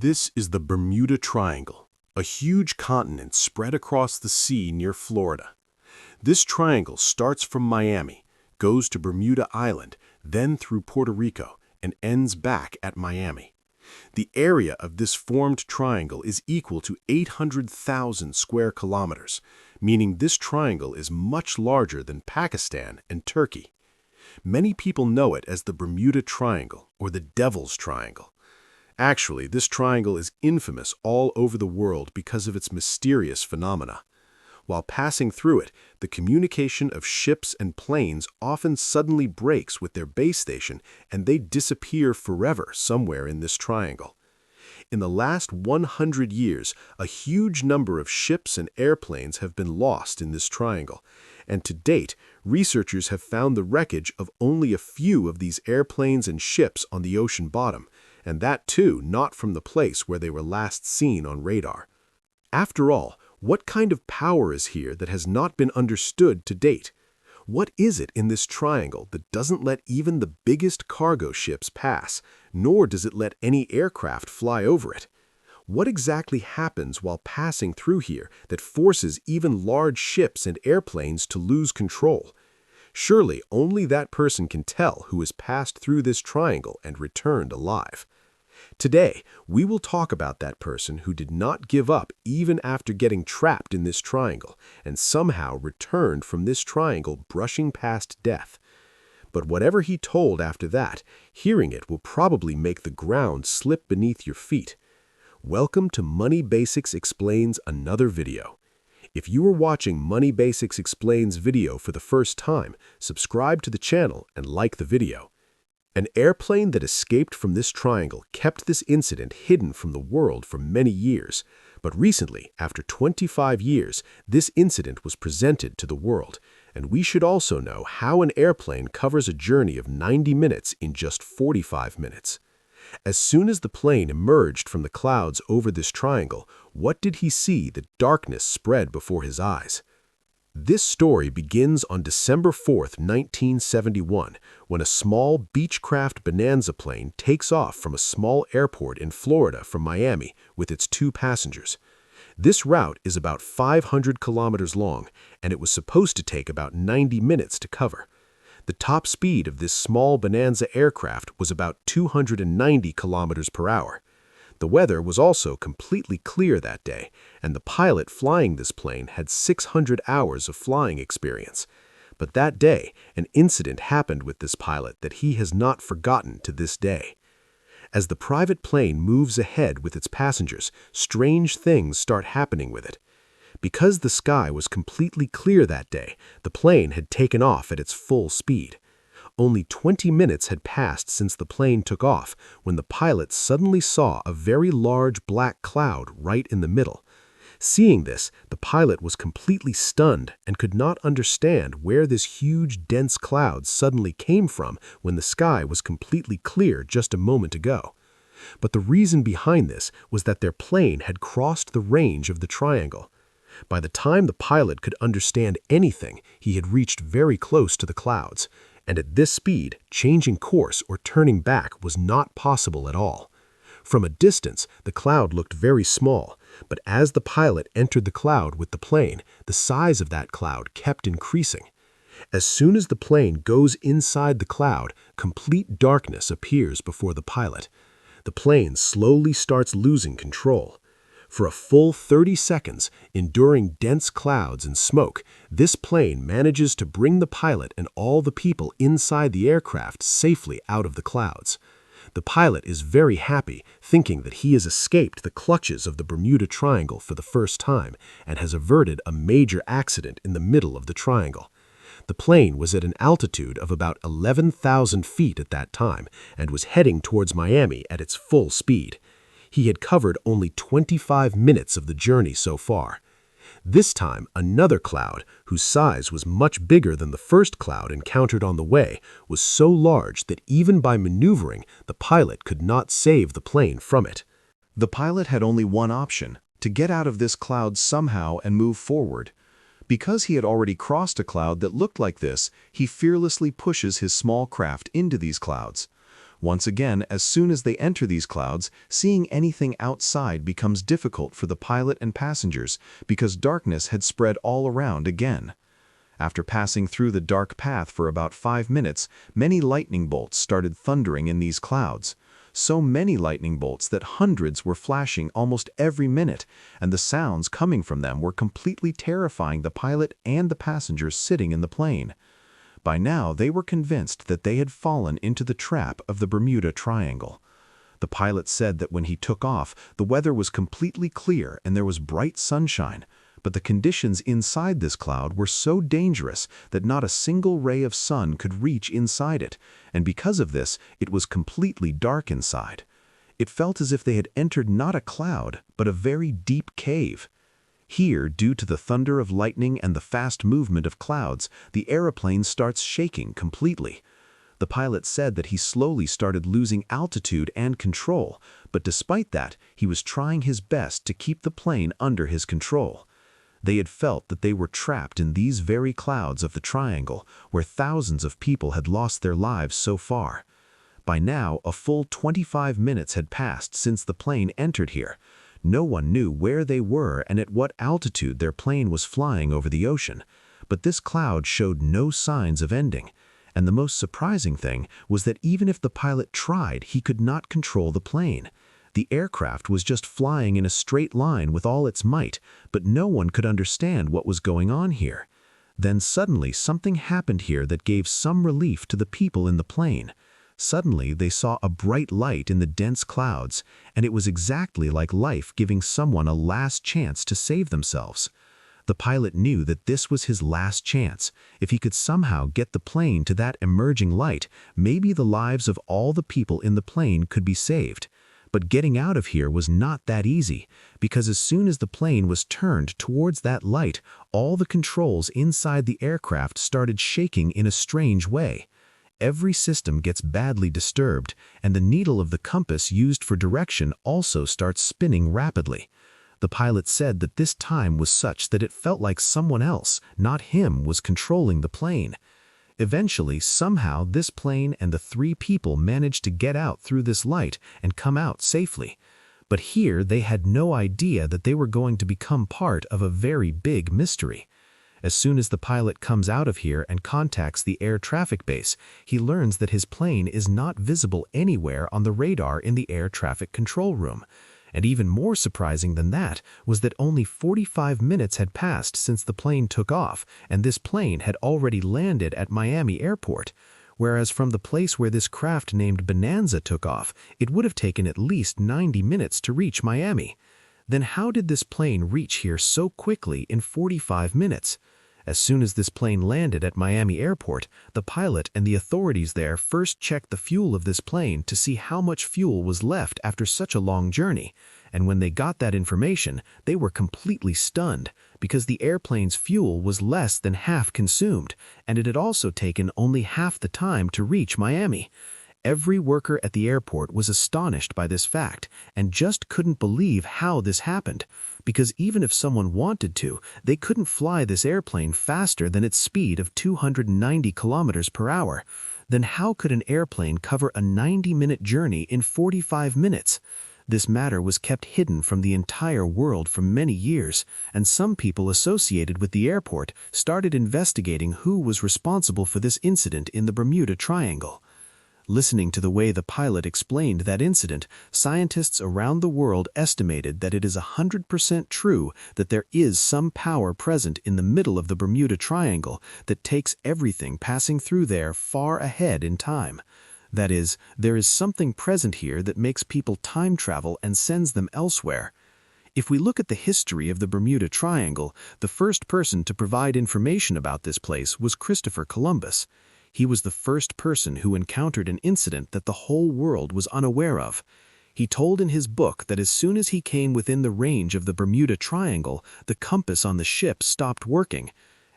This is the Bermuda Triangle, a huge continent spread across the sea near Florida. This triangle starts from Miami, goes to Bermuda Island, then through Puerto Rico, and ends back at Miami. The area of this formed triangle is equal to 800,000 square kilometers, meaning this triangle is much larger than Pakistan and Turkey. Many people know it as the Bermuda Triangle or the Devil's Triangle. Actually, this triangle is infamous all over the world because of its mysterious phenomena. While passing through it, the communication of ships and planes often suddenly breaks with their base station and they disappear forever somewhere in this triangle. In the last 100 years, a huge number of ships and airplanes have been lost in this triangle, and to date, researchers have found the wreckage of only a few of these airplanes and ships on the ocean bottom, and that too not from the place where they were last seen on radar. After all, what kind of power is here that has not been understood to date? What is it in this triangle that doesn't let even the biggest cargo ships pass, nor does it let any aircraft fly over it? What exactly happens while passing through here that forces even large ships and airplanes to lose control? Surely only that person can tell who has passed through this triangle and returned alive. Today, we will talk about that person who did not give up even after getting trapped in this triangle and somehow returned from this triangle brushing past death. But whatever he told after that, hearing it will probably make the ground slip beneath your feet. Welcome to Money Basics Explains another video. If you are watching Money Basics Explains video for the first time, subscribe to the channel and like the video. An airplane that escaped from this triangle kept this incident hidden from the world for many years, but recently, after 25 years, this incident was presented to the world, and we should also know how an airplane covers a journey of 90 minutes in just 45 minutes. As soon as the plane emerged from the clouds over this triangle, what did he see that darkness spread before his eyes? This story begins on December 4th, 1971, when a small Beechcraft Bonanza plane takes off from a small airport in Florida from Miami with its 2 passengers. This route is about 500 kilometers long, and it was supposed to take about 90 minutes to cover. The top speed of this small Bonanza aircraft was about 290 kilometers per hour. The weather was also completely clear that day, and the pilot flying this plane had 600 hours of flying experience. But that day, an incident happened with this pilot that he has not forgotten to this day. As the private plane moves ahead with its passengers, strange things start happening with it. Because the sky was completely clear that day, the plane had taken off at its full speed. Only 20 minutes had passed since the plane took off when the pilot suddenly saw a very large black cloud right in the middle. Seeing this, the pilot was completely stunned and could not understand where this huge, dense cloud suddenly came from when the sky was completely clear just a moment ago. But the reason behind this was that their plane had crossed the range of the triangle. By the time the pilot could understand anything, he had reached very close to the clouds. And at this speed, changing course or turning back was not possible at all. From a distance, the cloud looked very small, but as the pilot entered the cloud with the plane, the size of that cloud kept increasing. As soon as the plane goes inside the cloud, complete darkness appears before the pilot. The plane slowly starts losing control. For a full 30 seconds, enduring dense clouds and smoke, this plane manages to bring the pilot and all the people inside the aircraft safely out of the clouds. The pilot is very happy, thinking that he has escaped the clutches of the Bermuda Triangle for the first time and has averted a major accident in the middle of the triangle. The plane was at an altitude of about 11,000 feet at that time and was heading towards Miami at its full speed. He had covered only 25 minutes of the journey so far. This time, another cloud, whose size was much bigger than the first cloud encountered on the way, was so large that even by maneuvering, the pilot could not save the plane from it. The pilot had only one option: to get out of this cloud somehow and move forward. Because he had already crossed a cloud that looked like this, he fearlessly pushes his small craft into these clouds. Once again, as soon as they enter these clouds, seeing anything outside becomes difficult for the pilot and passengers because darkness had spread all around again. After passing through the dark path for about 5 minutes, many lightning bolts started thundering in these clouds. So many lightning bolts that hundreds were flashing almost every minute, and the sounds coming from them were completely terrifying the pilot and the passengers sitting in the plane. By now, they were convinced that they had fallen into the trap of the Bermuda Triangle. The pilot said that when he took off, the weather was completely clear and there was bright sunshine, but the conditions inside this cloud were so dangerous that not a single ray of sun could reach inside it, and because of this, it was completely dark inside. It felt as if they had entered not a cloud, but a very deep cave. Here, due to the thunder of lightning and the fast movement of clouds, the aeroplane starts shaking completely. The pilot said that he slowly started losing altitude and control, but despite that, he was trying his best to keep the plane under his control. They had felt that they were trapped in these very clouds of the triangle, where thousands of people had lost their lives so far. By now, a full 25 minutes had passed since the plane entered here. No one knew where they were and at what altitude their plane was flying over the ocean. But this cloud showed no signs of ending. And the most surprising thing was that even if the pilot tried, he could not control the plane. The aircraft was just flying in a straight line with all its might, but no one could understand what was going on here. Then suddenly something happened here that gave some relief to the people in the plane. Suddenly they saw a bright light in the dense clouds, and it was exactly like life giving someone a last chance to save themselves. The pilot knew that this was his last chance. If he could somehow get the plane to that emerging light, maybe the lives of all the people in the plane could be saved. But getting out of here was not that easy, because as soon as the plane was turned towards that light, all the controls inside the aircraft started shaking in a strange way. Every system gets badly disturbed, and the needle of the compass used for direction also starts spinning rapidly. The pilot said that this time was such that it felt like someone else, not him, was controlling the plane. Eventually, somehow, this plane and the 3 people managed to get out through this light and come out safely. But here they had no idea that they were going to become part of a very big mystery. As soon as the pilot comes out of here and contacts the air traffic base, he learns that his plane is not visible anywhere on the radar in the air traffic control room. And even more surprising than that was that only 45 minutes had passed since the plane took off, and this plane had already landed at Miami Airport, whereas from the place where this craft named Bonanza took off, it would have taken at least 90 minutes to reach Miami. Then how did this plane reach here so quickly in 45 minutes? As soon as this plane landed at Miami Airport, the pilot and the authorities there first checked the fuel of this plane to see how much fuel was left after such a long journey. And when they got that information, they were completely stunned, because the airplane's fuel was less than half consumed, and it had also taken only half the time to reach Miami. Every worker at the airport was astonished by this fact and just couldn't believe how this happened, because even if someone wanted to, they couldn't fly this airplane faster than its speed of 290 kilometers per hour. Then how could an airplane cover a 90-minute journey in 45 minutes? This matter was kept hidden from the entire world for many years, and some people associated with the airport started investigating who was responsible for this incident in the Bermuda Triangle. Listening to the way the pilot explained that incident, scientists around the world estimated that it is 100% true that there is some power present in the middle of the Bermuda Triangle that takes everything passing through there far ahead in time. That is, there is something present here that makes people time travel and sends them elsewhere. If we look at the history of the Bermuda Triangle, the first person to provide information about this place was Christopher Columbus. He was the first person who encountered an incident that the whole world was unaware of. He told in his book that as soon as he came within the range of the Bermuda Triangle, the compass on the ship stopped working.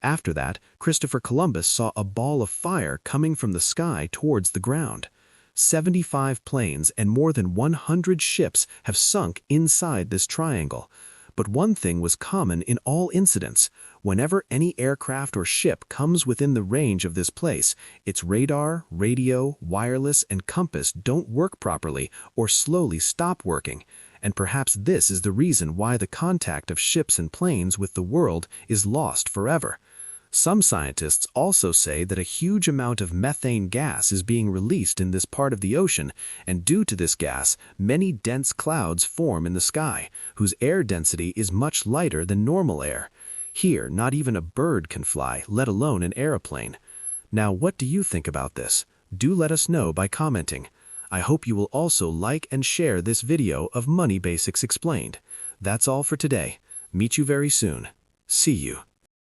After that, Christopher Columbus saw a ball of fire coming from the sky towards the ground. 75 planes and more than 100 ships have sunk inside this triangle. But one thing was common in all incidents. Whenever any aircraft or ship comes within the range of this place, its radar, radio, wireless, and compass don't work properly or slowly stop working. And perhaps this is the reason why the contact of ships and planes with the world is lost forever. Some scientists also say that a huge amount of methane gas is being released in this part of the ocean, and due to this gas, many dense clouds form in the sky, whose air density is much lighter than normal air. Here, not even a bird can fly, let alone an aeroplane. Now, what do you think about this? Do let us know by commenting. I hope you will also like and share this video of Money Basics Explained. That's all for today. Meet you very soon. See you.